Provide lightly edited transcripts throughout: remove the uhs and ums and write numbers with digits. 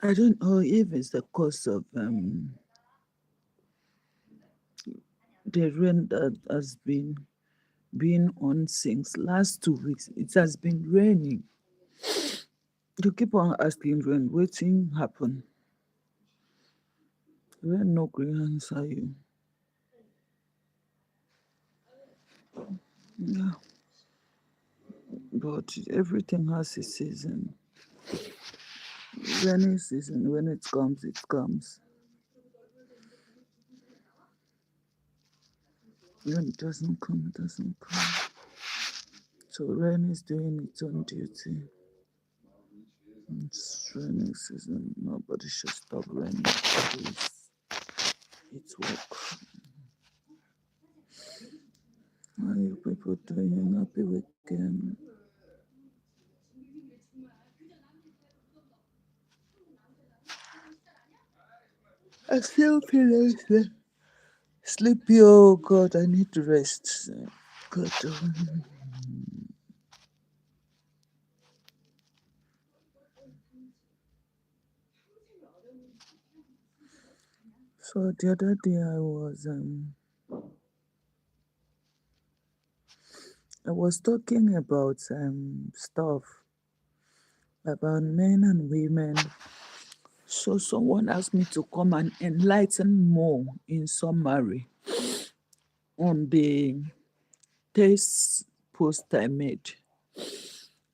I don't know if it's the cause of the rain that has been on since last 2 weeks. It has been raining. You keep on asking rain, waiting happen. Rain no green answer you. Yeah, but everything has a season. Rainy season, when it comes, it comes. When it doesn't come, it doesn't come. So rain is doing its own duty. It's raining season. Nobody should stop raining, please. It's work. How are you people doing? Happy weekend. I still feel sleepy. Oh God, I need to rest. God, so the other day I was talking about stuff about men and women. So someone asked me to come and enlighten more in summary on the test post I made.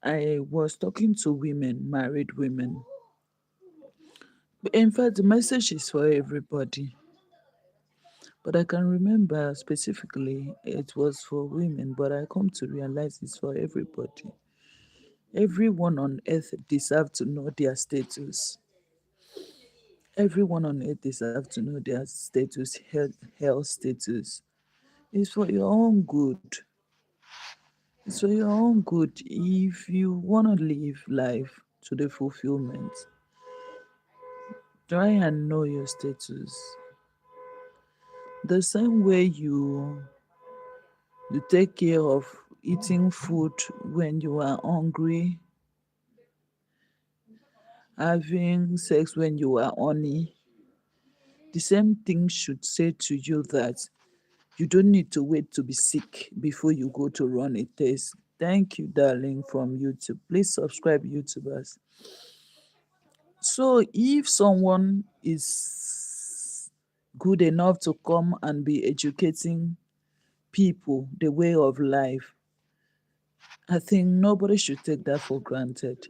I was talking to women, married women. In fact, the message is for everybody. But I can remember specifically it was for women, but I come to realize it's for everybody. Everyone on earth deserves to know their status. Everyone on earth deserves to know their status, health status. It's for your own good. It's for your own good. If you want to live life to the fulfillment, try and know your status. The same way you take care of eating food when you are hungry, having sex when you are horny, the same thing should say to you that you don't need to wait to be sick before you go to run a test. Thank you, darling, from YouTube. Please subscribe, YouTubers. So, if someone is good enough to come and be educating people the way of life, I think nobody should take that for granted.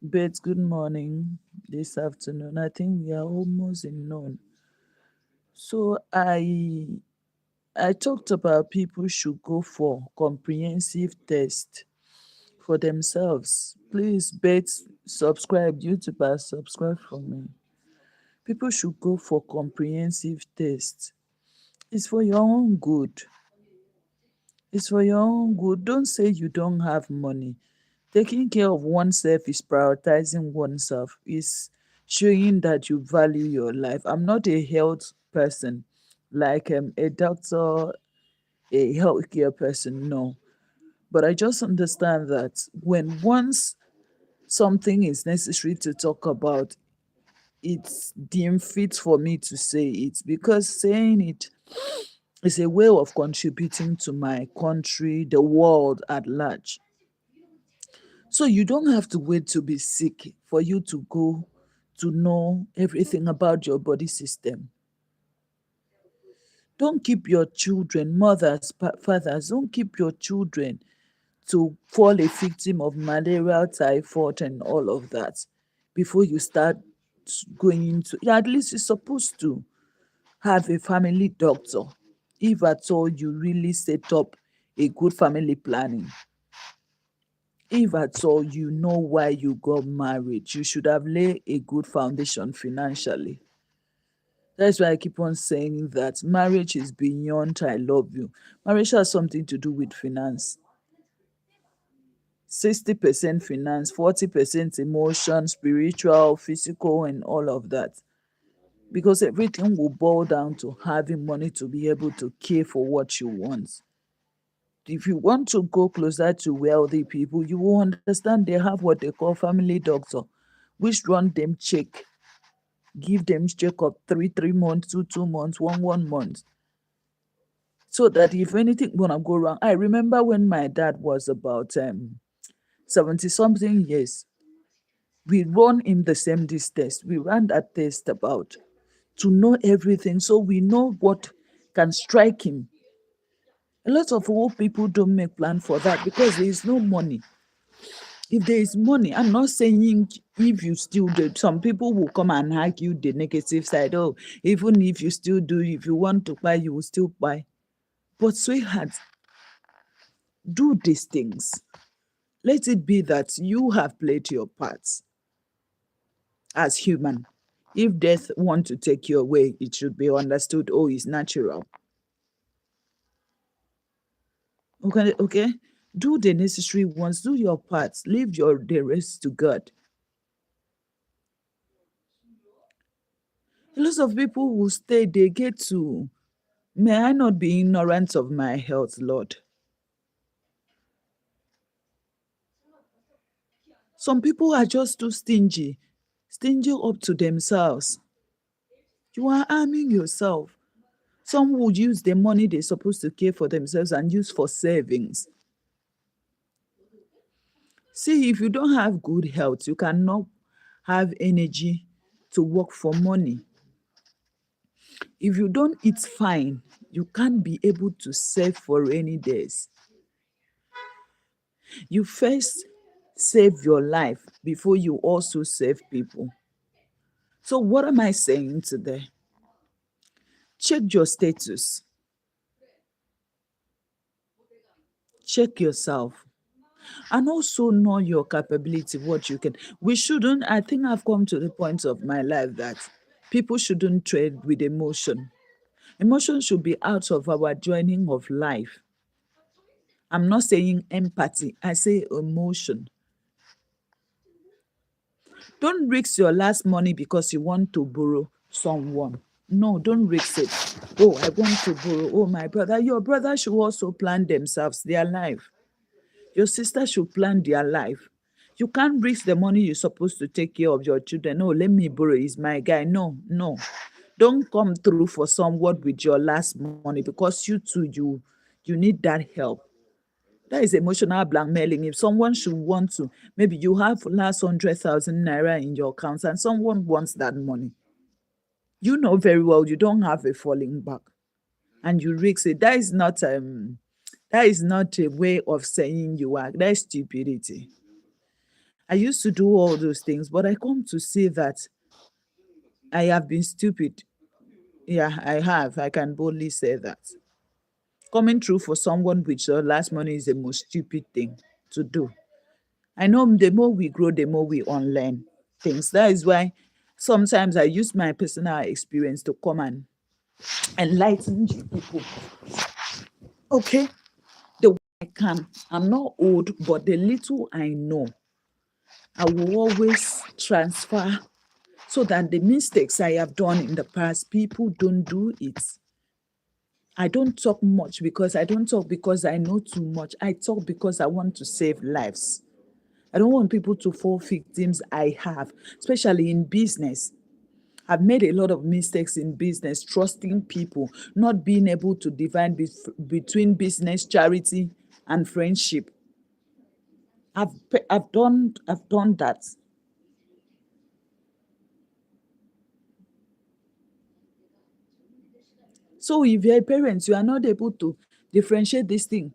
But good morning this afternoon. I think we are almost in noon. So I talked about people should go for comprehensive test for themselves. Please, bet, subscribe, YouTubers, subscribe for me. People should go for comprehensive test. It's for your own good. It's for your own good. Don't say you don't have money. Taking care of oneself is prioritizing oneself, is showing that you value your life. I'm not a health person, like a doctor, a healthcare person, no. But I just understand that when once something is necessary to talk about, it's deemed fit for me to say it, because saying it is a way of contributing to my country, the world at large. So you don't have to wait to be sick for you to go to know everything about your body system. Don't keep your children, mothers, fathers, don't keep your children to fall a victim of malaria, typhoid, and all of that before you start going to. Yeah, at least you're supposed to have a family doctor if at all you really set up a good family planning. If at all you know why you got married, you should have laid a good foundation financially. That's why I keep on saying that marriage is beyond I love you. Marriage has something to do with finance. 60% finance, 40% emotion, spiritual, physical, and all of that. Because everything will boil down to having money to be able to care for what you want. If you want to go closer to wealthy people, you will understand they have what they call family doctor, which run them check, give them check-up 3 months, 2 months, 1 month, so that if anything gonna go wrong. I remember when my dad was about 70 something years, we run in the same this test. We ran that test about to know everything, so we know what can strike him. A lot of old people don't make plan for that because there is no money. If there is money, I'm not saying if you still do, some people will come and argue the negative side. Oh, even if you still do, if you want to buy, you will still buy. But sweetheart, do these things. Let it be that you have played your parts as human. If death want to take you away, it should be understood, oh, it's natural. Okay? Do the necessary ones, do your parts, leave the rest to God. A lot of people will stay, they get to, may I not be ignorant of my health, Lord. Some people are just too stingy up to themselves. You are harming yourself. Some would use the money they're supposed to care for themselves and use for savings. See, if you don't have good health, you cannot have energy to work for money. If you don't eat fine, you can't be able to save for rainy days. You first save your life before you also save people. So what am I saying today? Check your status. Check yourself. And also know your capability, what you can. We shouldn't, I think I've come to the point of my life that people shouldn't trade with emotion. Emotion should be out of our journey of life. I'm not saying empathy, I say emotion. Don't risk your last money because you want to borrow someone. No, don't risk it. Oh, I want to borrow. Oh, my brother. Your brother should also plan themselves, their life. Your sister should plan their life. You can't risk the money you're supposed to take care of your children. No, let me borrow. He's my guy. No, no. Don't come through for someone with your last money because you too, you need that help. That is emotional blackmailing. If someone should want to, maybe you have last 100,000 naira in your account and someone wants that money. You know very well you don't have a falling back, and you risk it. That is not a way of saying you are. That's stupidity. I used to do all those things, but I come to see that I have been stupid. Yeah, I have. I can boldly say that. Coming through for someone with your last money is the most stupid thing to do. I know the more we grow, the more we unlearn things. That is why sometimes I use my personal experience to come and enlighten you people. Okay? The way I can. I'm not old, but the little I know, I will always transfer so that the mistakes I have done in the past, people don't do it. I don't talk much because I don't talk because I know too much. I talk because I want to save lives. I don't want people to fall victims I have, especially in business. I've made a lot of mistakes in business, trusting people, not being able to divide between business, charity, and friendship. I've done that. So if you're a parent, you are not able to differentiate this thing.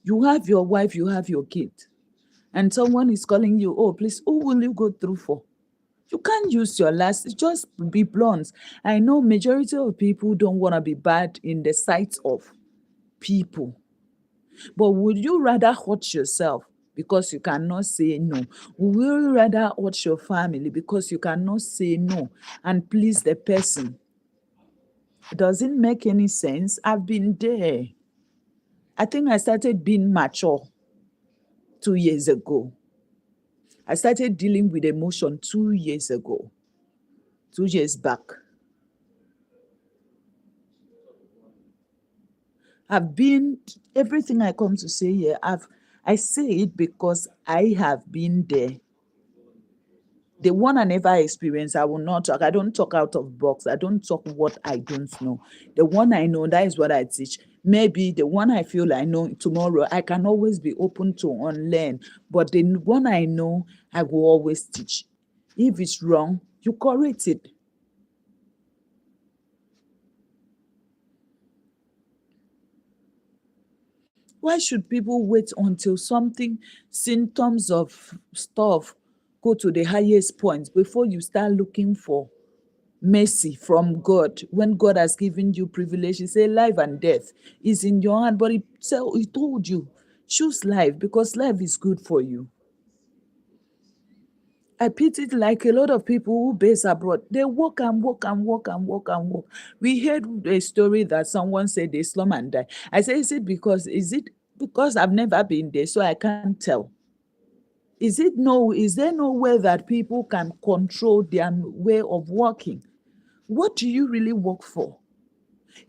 You have your wife, you have your kid, and someone is calling you, oh, please, who will you go through for? You can't use your last, just be blunt. I know majority of people don't want to be bad in the sight of people. But would you rather hurt yourself because you cannot say no? Would you rather hurt your family because you cannot say no and please the person? It doesn't make any sense. I've been there. I think I started being mature 2 years ago. I started dealing with emotion 2 years ago, 2 years back. I've been, everything I come to say here, I say it because I have been there. The one I never experienced, I will not talk. I don't talk out of box. I don't talk what I don't know. The one I know, that is what I teach. Maybe the one I feel I know tomorrow, I can always be open to unlearn. But the one I know, I will always teach. If it's wrong, you correct it. Why should people wait until something, symptoms of stuff, go to the highest point before you start looking for mercy from God? When God has given you privilege, He say life and death is in your hand, but He told you choose life because life is good for you. I pity it like a lot of people who base abroad. They work and work and work and work and work. We heard a story that someone said they slum and die. I say, is it because I've never been there, so I can't tell? Is there no way that people can control their way of working? What do you really work for?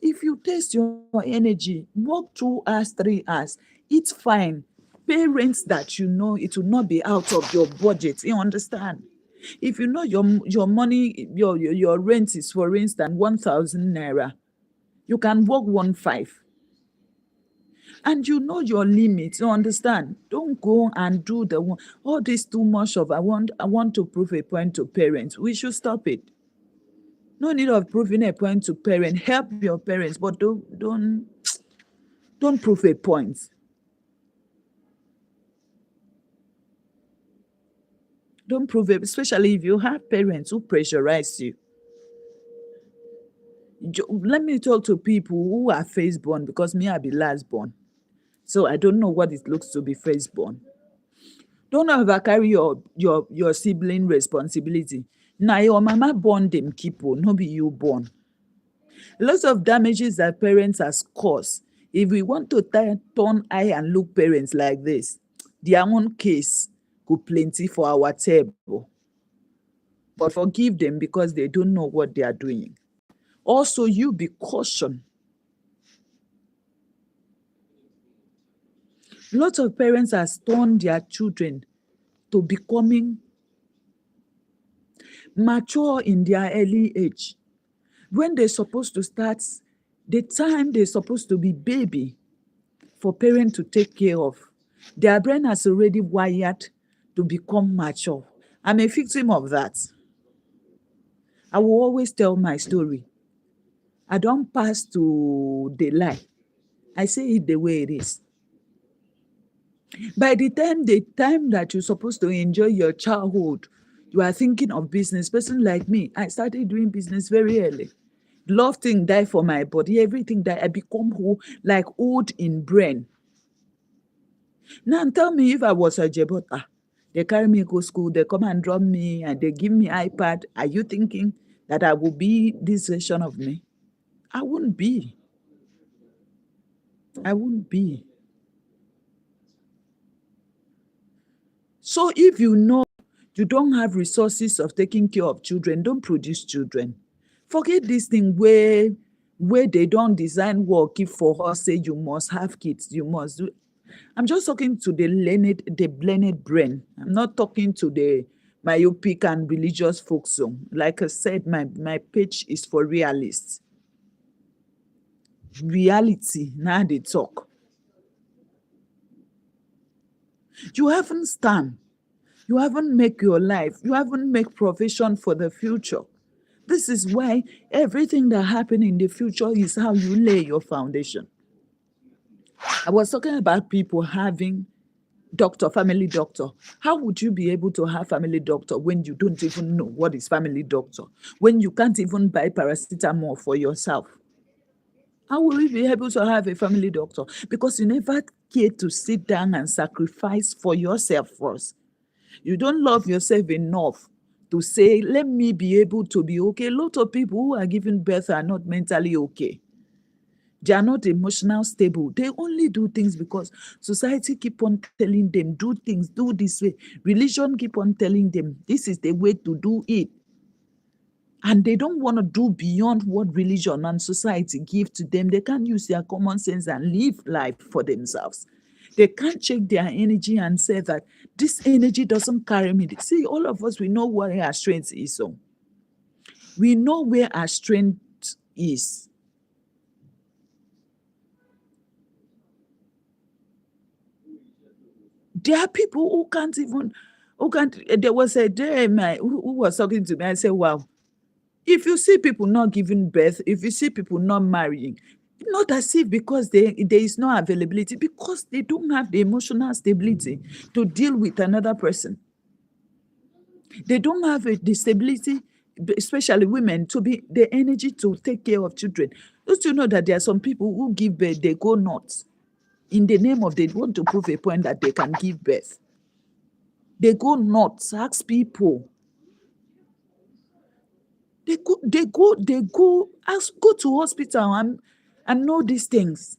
If you test your energy, work 2 hours, 3 hours, it's fine. Pay rent that you know it will not be out of your budget. You understand? If you know your money, your rent is, for instance, 1,000 naira, you can work 1,500. And you know your limits. You understand? Don't go and do the one. All this too much of I want to prove a point to parents. We should stop it. No need of proving a point to parents. Help your parents, but don't prove a point. Don't prove it, especially if you have parents who pressurize you. Let me talk to people who are firstborn, because me, I be lastborn. So I don't know what it looks to be firstborn. Don't ever carry your sibling responsibility. Now your mama born them people, no be you born. Lots of damages that parents has caused. If we want to turn eye and look parents like this, their own case could plenty for our table. But forgive them because they don't know what they are doing. Also, you be cautioned. Lots of parents have turned their children to becoming mature in their early age. When they're supposed to start, the time they're supposed to be baby for parents to take care of, their brain has already wired to become mature. I'm a victim of that. I will always tell my story. I don't pass to the lie. I say it the way it is. By the time that you're supposed to enjoy your childhood, you are thinking of business. Person like me, I started doing business very early. Love thing die for my body, everything that I become like old in brain. Now tell me, if I was a Jebota, they carry me go school, they come and drop me, and they give me iPad. Are you thinking that I will be this version of me? I wouldn't be. I wouldn't be. So if you know you don't have resources of taking care of children, don't produce children. Forget this thing where they don't design work if for us say you must have kids, you must do. I'm just talking to the blended brain. I'm not talking to the myopic and religious folks. So, like I said, my page is for realists. Reality, now they talk. You haven't stand. You haven't make your life. You haven't make provision for the future. This is why everything that happen in the future is how you lay your foundation. I was talking about people having family doctor. How would you be able to have family doctor when you don't even know what is family doctor? When you can't even buy paracetamol for yourself? How will you be able to have a family doctor? Because you never care to sit down and sacrifice for yourself first. You don't love yourself enough to say, let me be able to be okay. A lot of people who are giving birth are not mentally okay. They are not emotional stable. They only do things because society keep on telling them, do things, do this way. Religion keep on telling them, this is the way to do it. And they don't want to do beyond what religion and society give to them. They can't use their common sense and live life for themselves. They can't check their energy and say that this energy doesn't carry me. See, all of us, we know what our strength is. So we know where our strength is. There are people who can't even, there was a day who was talking to me. I said, wow, if you see people not giving birth, if you see people not marrying, not as if because there is no availability, because they don't have the emotional stability to deal with another person. They don't have the stability, especially women, to be the energy to take care of children. Don't you know that there are some people who give birth, they go nuts in the name of they want to prove a point that they can give birth. They go nuts. Ask people. They go to hospital and know these things.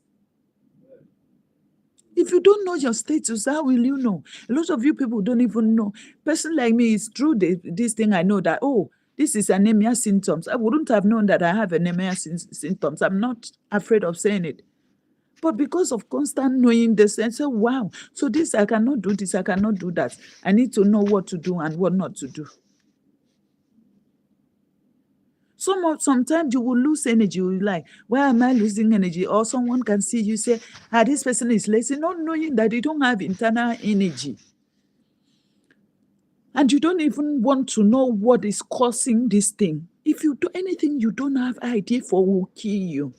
If you don't know your status, how will you know? A lot of you people don't even know. Person like me, is through this thing I know that, oh, this is anemia symptoms. I wouldn't have known that I have anemia symptoms. I'm not afraid of saying it. But because of constant knowing this, I say, wow, so this, I cannot do this, I cannot do that. I need to know what to do and what not to do. Sometimes you will lose energy. You will be like, why am I losing energy? Or someone can see you say, this person is lazy, not knowing that they don't have internal energy. And you don't even want to know what is causing this thing. If you do anything you don't have idea for will kill you.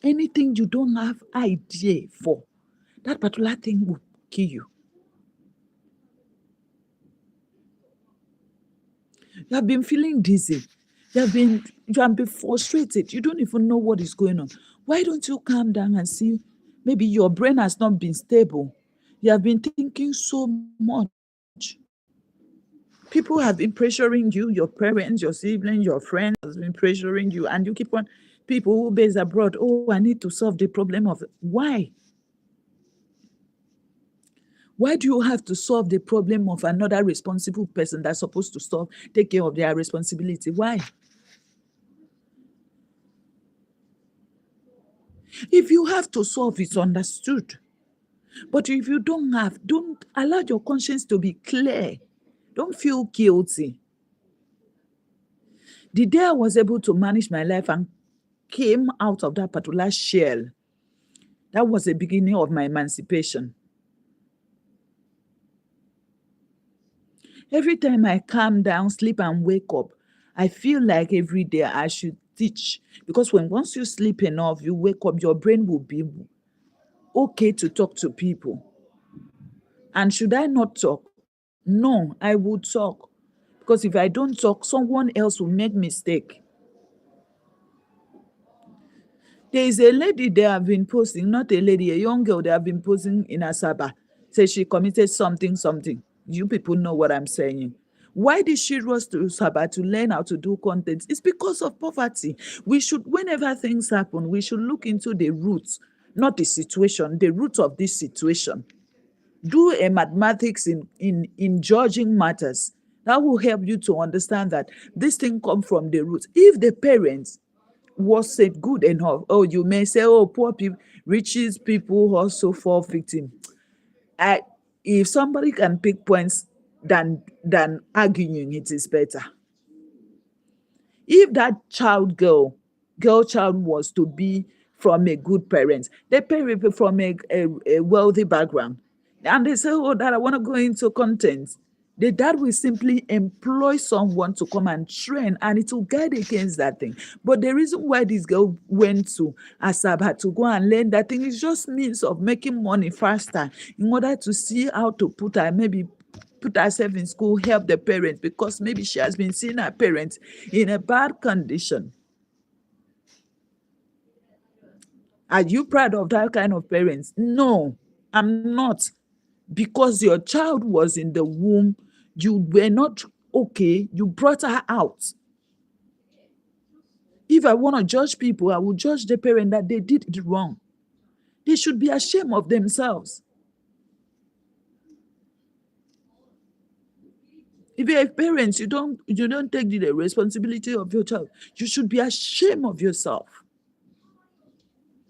Anything you don't have idea for, that particular thing will kill you. You have been feeling dizzy. You have been frustrated. You don't even know what is going on. Why don't you calm down and see? Maybe your brain has not been stable. You have been thinking so much. People have been pressuring you, your parents, your siblings, your friends has been pressuring you, and you keep on, people who base abroad, oh, I need to solve the problem of, why? Why do you have to solve the problem of another responsible person that's supposed to take care of their responsibility? Why? If you have to solve, it's understood. But if you don't allow your conscience to be clear. Don't feel guilty. The day I was able to manage my life and came out of that particular shell, that was the beginning of my emancipation. Every time I calm down, sleep, and wake up, I feel like every day I should teach. Because once you sleep enough, you wake up, your brain will be okay to talk to people. And should I not talk? No, I will talk. Because if I don't talk, someone else will make mistake. There is a lady they have been posting, not a lady, a young girl they have been posting in Asaba. Say she committed something. You people know what I'm saying. Why did she rush to Asaba to learn how to do content? It's because of poverty. We should, whenever things happen, we should look into the roots, not the situation, the root of this situation. Do a mathematics in judging matters. That will help you to understand that this thing come from the roots. If the parents was it good enough, oh, you may say, oh, poor people, riches people also fall victim. If somebody can pick points than arguing, it is better. If that girl child was to be from a good parent, they parent from a wealthy background, and they say, oh, that I want to go into content, the dad will simply employ someone to come and train, and it will guide against that thing. But the reason why this girl went to Asaba to go and learn that thing is just means of making money faster in order to see how to put herself in school, help the parents, because maybe she has been seeing her parents in a bad condition. Are you proud of that kind of parents? No, I'm not. Because your child was in the womb, you were not okay, you brought her out. If I want to judge people, I will judge the parent that they did it wrong. They should be ashamed of themselves. If you're a parent, you don't take the responsibility of your child, you should be ashamed of yourself.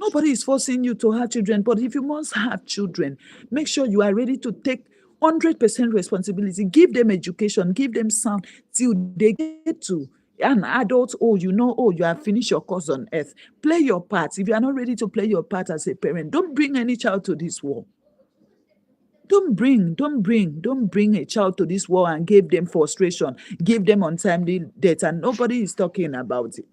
Nobody is forcing you to have children, but if you must have children, make sure you are ready to take 100% responsibility. Give them education, give them sound till they get to an adult. Oh, you have finished your course on earth. Play your part. If you are not ready to play your part as a parent, don't bring any child to this world. Don't bring a child to this world and give them frustration, give them untimely death, and nobody is talking about it.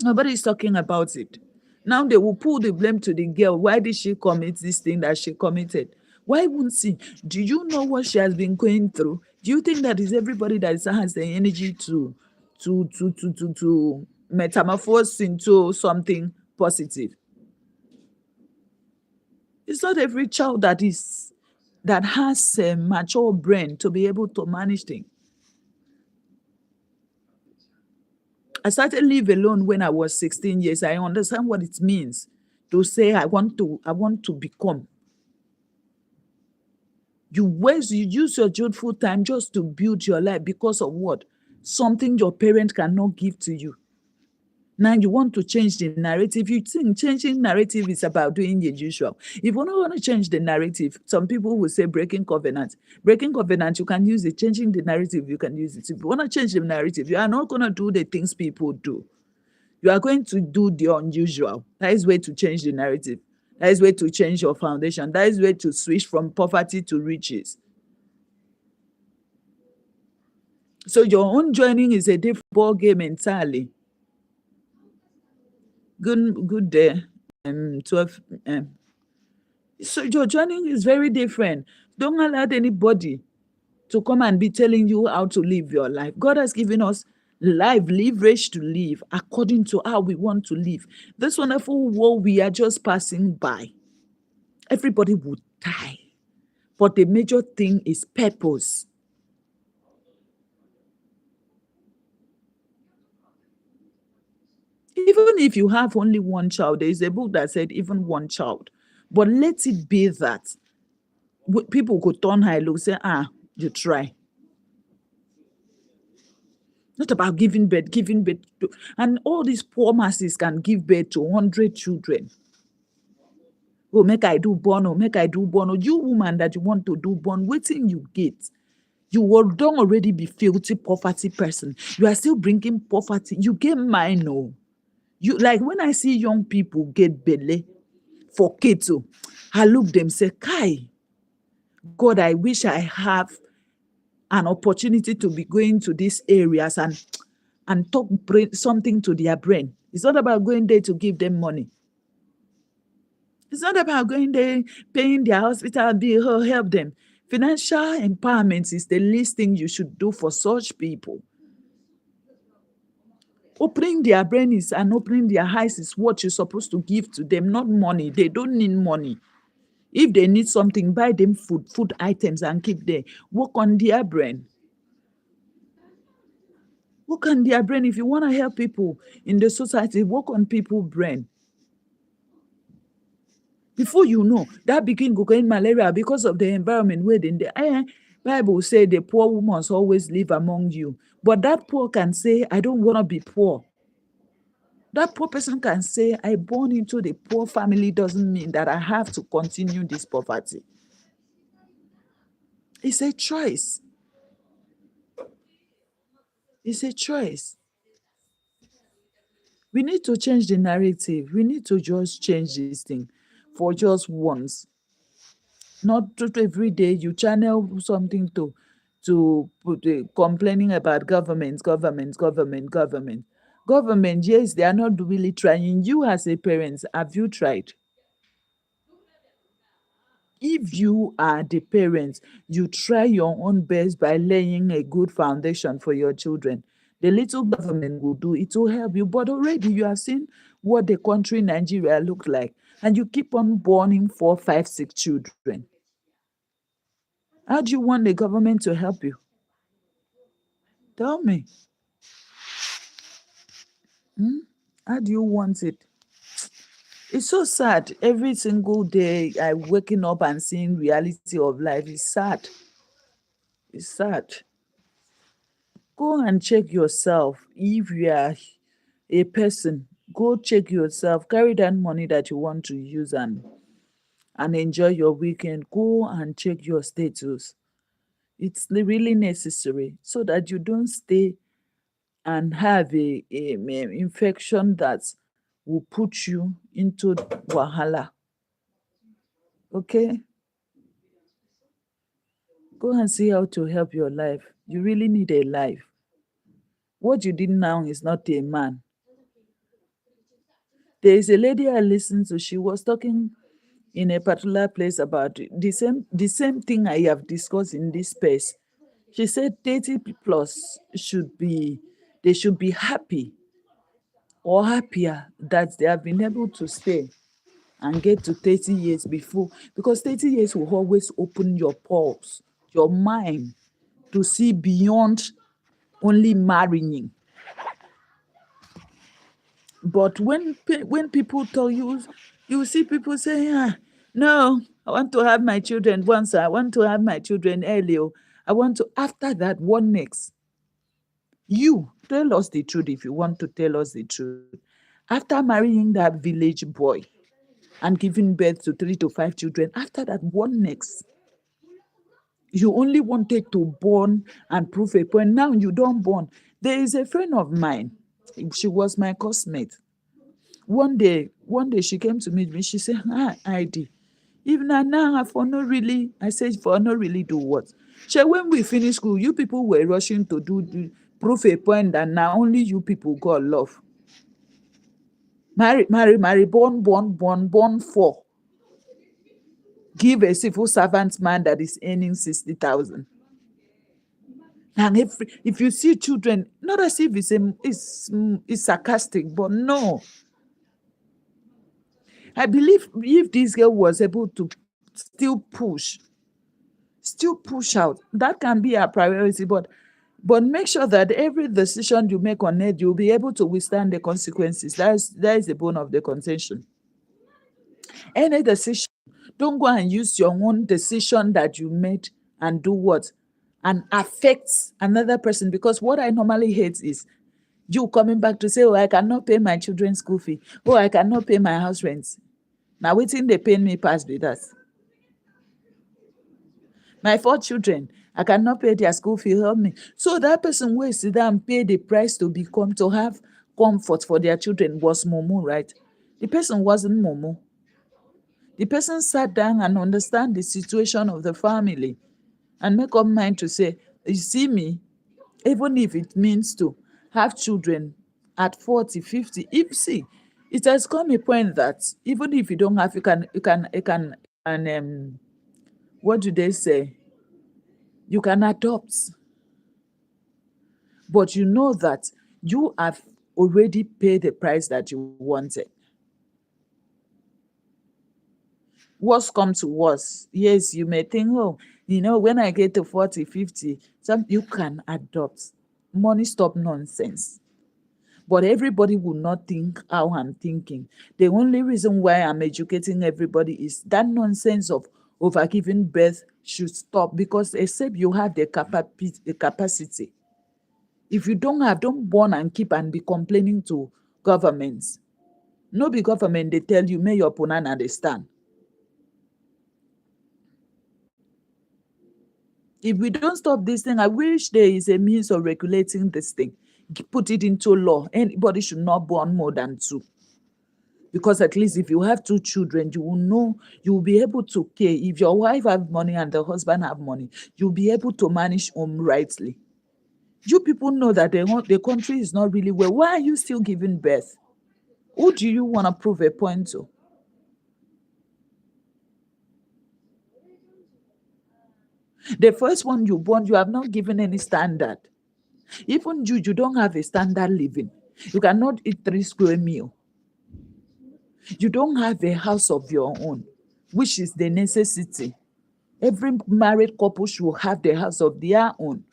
Nobody is talking about it. Now they will pull the blame to the girl. Why did she commit this thing that she committed? Why won't she? Do you know what she has been going through? Do you think that is everybody that has the energy to metamorphose into something positive? It's not every child that has a mature brain to be able to manage things. I started live alone when I was 16 years. I understand what it means to say I want to become. You use your youthful time just to build your life because of what? Something your parent cannot give to you. Now you want to change the narrative. You think changing narrative is about doing the usual. If you don't want to change the narrative, some people will say breaking covenant. Breaking covenant, you can use it. Changing the narrative, you can use it. If you want to change the narrative, you are not going to do the things people do. You are going to do the unusual. That is way to change the narrative. That is way to change your foundation. That is way to switch from poverty to riches. So your own joining is a different ball game entirely. Good day. 12. So your joining is very different. Don't allow anybody to come and be telling you how to live your life. God has given us leverage to live according to how we want to live. This wonderful world we are just passing by. Everybody would die. But the major thing is purpose. Even if you have only one child, there is a book that said even one child. But let it be that people could turn high look, say, you try. Not about giving birth to, and all these poor masses can give birth to 100 children. Oh, make I do born, oh, make I do born. Oh, you woman that you want to do born, waiting you get. You will don't already be filthy poverty person. You are still bringing poverty. You get mine, no. You like when I see young people get belly for keto, I look them say, Kai, God, I wish I have an opportunity to be going to these areas and talk something to their brain. It's not about going there to give them money. It's not about going there, paying their hospital bill or help them. Financial empowerment is the least thing you should do for such people. Opening their brains and opening their eyes is what you're supposed to give to them, not money. They don't need money. If they need something, buy them food items and keep there. Work on their brain. Work on their brain. If you want to help people in the society, work on people's brain. Before you know, that begin cocaine malaria because of the environment where in the Bible say the poor woman must always live among you. But that poor can say, I don't want to be poor. That poor person can say, I born into the poor family doesn't mean that I have to continue this poverty. It's a choice. It's a choice. We need to change the narrative. We need to just change this thing for just once. Not every day you channel something to put complaining about government. Government, yes, they are not really trying. You as a parent, have you tried? If you are the parents, you try your own best by laying a good foundation for your children. The little government will do it will help you, but already you have seen what the country Nigeria looked like, and you keep on borning 4, 5, 6 children. How do you want the government to help you? Tell me. How do you want it? It's so sad. Every single day I waking up and seeing reality of life is sad. It's sad. Go and check yourself if you are a person Go check yourself. Carry that money that you want to use and enjoy your weekend. Go and check your status. It's really necessary so that you don't stay and have a infection that will put you into wahala. Okay? Go and see how to help your life. You really need a life. What you did now is not a man. There is a lady I listened to. She was talking in a particular place about the same thing I have discussed in this space. She said 30 plus should be happy or happier that they have been able to stay and get to 30 years before, because 30 years will always open your pulse, your mind, to see beyond only marrying. But when people tell you, you see people say, "Yeah, no, I want to have my children once. I want to have my children earlier. I want to." After that, what next? You tell us the truth if you want to tell us the truth. After marrying that village boy and giving birth to 3 to 5 children, after that, what next? You only wanted to born and prove a point. Now you don't born. There is a friend of mine. She was my classmate. One day she came to meet me. She said, "Ah, ID. If na now I for no really," I said, "For no really do what?" She, "When we finish school, you people were rushing to prove a point that now only you people got love. Marry, born for. Give a civil servant man that is earning 60,000. And if you see children, not as if it's sarcastic, but no. I believe if this girl was able to still push out, that can be a priority, but make sure that every decision you make on it, you'll be able to withstand the consequences. That is the bone of the contention. Any decision, don't go and use your own decision that you made and do what? And affect another person. Because what I normally hate is you coming back to say, "Oh, I cannot pay my children's school fee. Oh, I cannot pay my house rent." Now, waiting they pay me past be that. My 4 children, I cannot pay their school fee, help me. So that person will sit down and pay the price to have comfort for their children was Momo, right? The person wasn't Momo. The person sat down and understand the situation of the family and make up mind to say, "You see me, even if it means to have children at 40, 50, if see, it has come a point that even if you don't have, and what do they say? You can adopt, but you know that you have already paid the price that you wanted." Worst come to worst, yes, you may think, "Oh, when I get to 40, 50, you can adopt." Money stop nonsense. But everybody will not think how I'm thinking. The only reason why I'm educating everybody is that nonsense of overgiving birth should stop, because except you have the capacity. If you don't have, don't born and keep and be complaining to governments. No be government, they tell you, may your punana they stand. If we don't stop this thing, I wish there is a means of regulating this thing. Put it into law. Anybody should not born more than 2. Because at least if you have 2 children, you will know, you will be able to care. If your wife have money and the husband have money, you'll be able to manage home rightly. You people know that the country is not really well. Why are you still giving birth? Who do you want to prove a point to? The first one you born, you have not given any standard. Even you don't have a standard living. You cannot eat 3 square meal. You don't have a house of your own, which is the necessity. Every married couple should have the house of their own.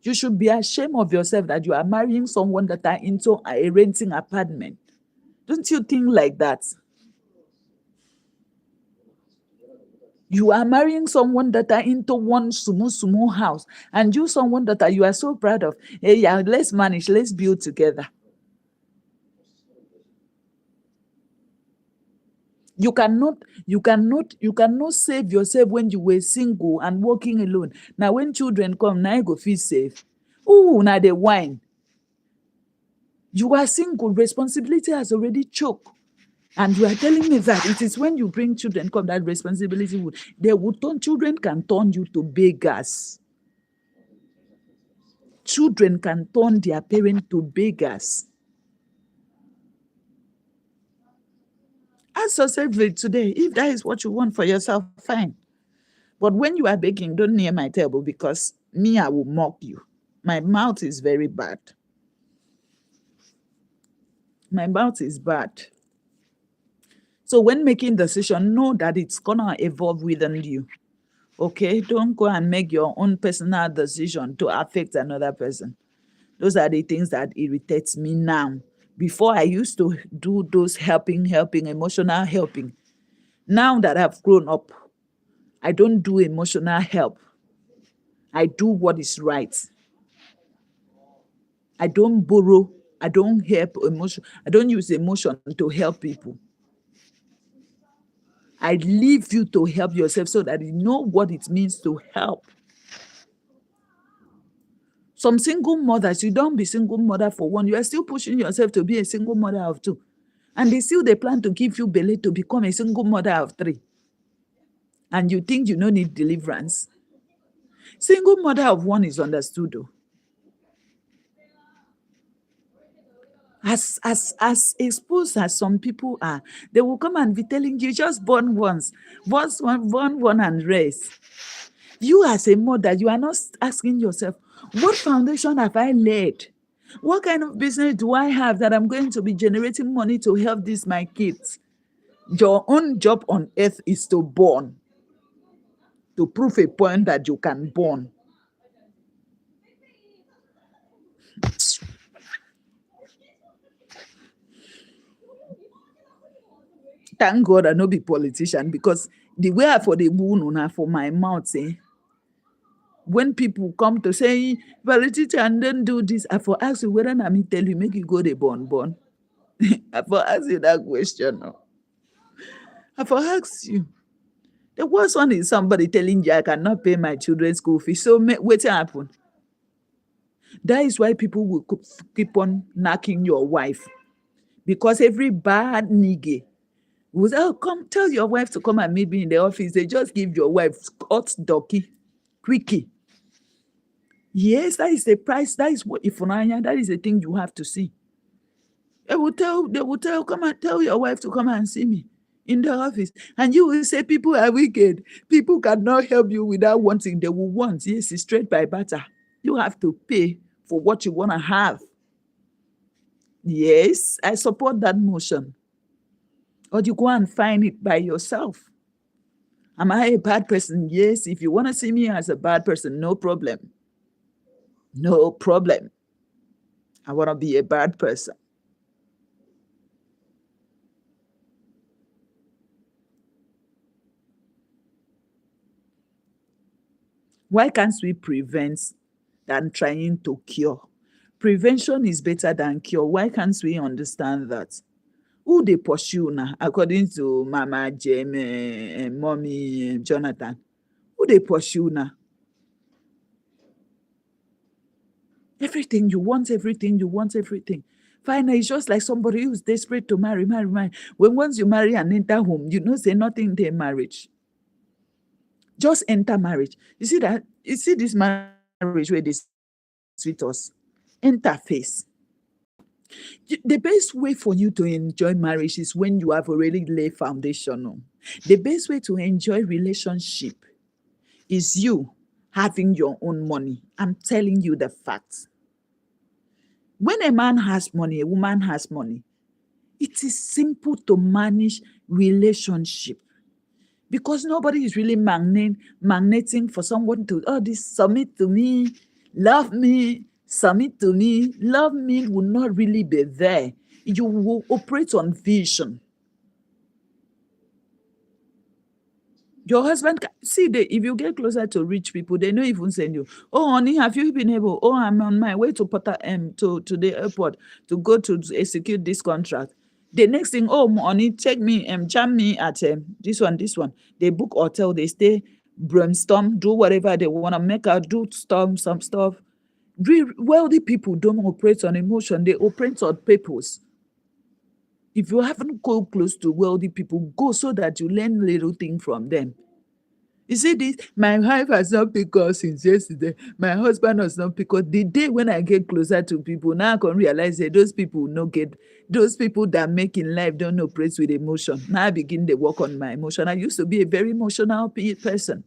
You should be ashamed of yourself that you are marrying someone that are into a renting apartment. Don't you think like that? You are marrying someone that are into one sumu house, and you someone that you are so proud of. Hey, yeah, let's manage, let's build together. You cannot save yourself when you were single and working alone. Now when children come, now you go feel safe. Oh, now the wine. You are single, responsibility has already choked. And you are telling me that it is when you bring children come that responsibility children can turn you to beggars. Children can turn their parents to beggars. Ask yourself today, if that is what you want for yourself, fine. But when you are begging, don't near my table, because me, I will mock you. My mouth is very bad. My mouth is bad. So when making decision, know that it's gonna evolve within you. Okay, don't go and make your own personal decision to affect another person. Those are the things that irritates me now. Before I used to do those helping, emotional helping. Now that I've grown up, I don't do emotional help. I do what is right. I don't borrow. I don't help emotion. I don't use emotion to help people. I leave you to help yourself so that you know what it means to help. Some single mothers, you don't be single mother for one. You are still pushing yourself to be a single mother of two. And they plan to give you belly to become a single mother of three. And you think you don't need deliverance. Single mother of one is understood though. As exposed as some people are, they will come and be telling you, just born once, born one and rest. You as a mother, you are not asking yourself, what foundation have I laid? What kind of business do I have that I'm going to be generating money to help these my kids? Your own job on earth is to born, to prove a point that you can born. Thank God I no be politician, because the way I for the wound for my mouth, when people come to say, politician don't do this, I for ask you whether I me tell you, make you go the born. I for ask you that question. No. I for ask you. The worst one is somebody telling you I cannot pay my children's school fees. So what happen? That is why people will keep on knocking your wife. Because every bad nigga will say, oh, come tell your wife to come and meet me in the office. They just give your wife hot ducky, quickie. Yes, that is the price. That is what that is the thing you have to see. They will tell, come and tell your wife to come and see me in the office. And you will say people are wicked. People cannot help you without wanting. They will want. Yes, it's straight by barter. You have to pay for what you want to have. Yes, I support that motion. Or you go and find it by yourself. Am I a bad person? Yes. If you want to see me as a bad person, no problem. No problem. I want to be a bad person. Why can't we prevent than trying to cure? Prevention is better than cure. Why can't we understand that? Who they pursue now, according to Mama Jane, Mommy Jonathan? Who they pursue now? Everything you want, everything you want, everything. Finally, it's just like somebody who's desperate to marry. When once you marry and enter home, you know, say nothing in their marriage. Just enter marriage. You see that? You see this marriage where they sweet us? Interface. The best way for you to enjoy marriage is when you have already laid foundation. The best way to enjoy relationship is you having your own money. I'm telling you the facts. When a man has money, a woman has money, it is simple to manage relationship, because nobody is really magneting for someone to, oh, this submit to me, love me, submit to me. Love me will not really be there. You will operate on vision. Your husband, if you get closer to rich people, they don't even send you, oh, honey, have you been able, I'm on my way to the airport to go to execute this contract. The next thing, oh, money, take me, jam me at this one. They book hotel, they stay, brainstorm, do whatever they want to make out, do storm some stuff. Wealthy people don't operate on emotion, they operate on purpose. If you haven't go close to wealthy people, go so that you learn little thing from them. You see this? My wife has not picked up since yesterday. My husband has not picked up. The day when I get closer to people, now I can realize that those people no get, those people that make in life don't operate with emotion. Now I begin to work on my emotion. I used to be a very emotional person.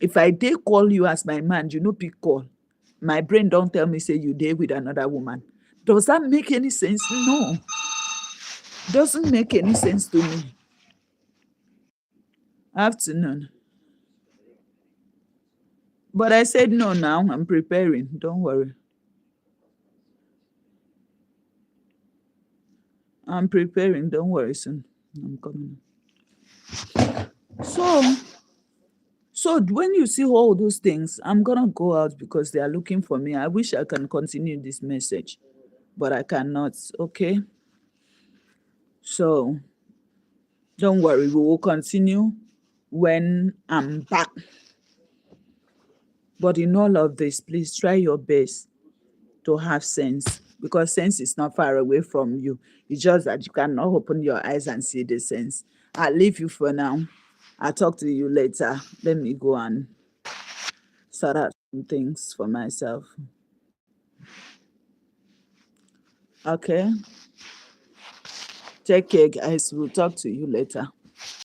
If I dare call you as my man, you know, pick call. My brain don't tell me say you dare with another woman. Does that make any sense? No. Doesn't make any sense to me. Afternoon. But I said no now. I'm preparing. Don't worry. I'm preparing. Don't worry, soon. I'm coming. So when you see all those things, I'm gonna go out because they are looking for me. I wish I can continue this message, but I cannot. Okay. So don't worry, we will continue when I'm back. But in all of this, please try your best to have sense, because sense is not far away from you. It's just that you cannot open your eyes and see the sense. I'll leave you for now. I'll talk to you later. Let me go and sort out some things for myself. Okay. Take care, guys. We'll talk to you later.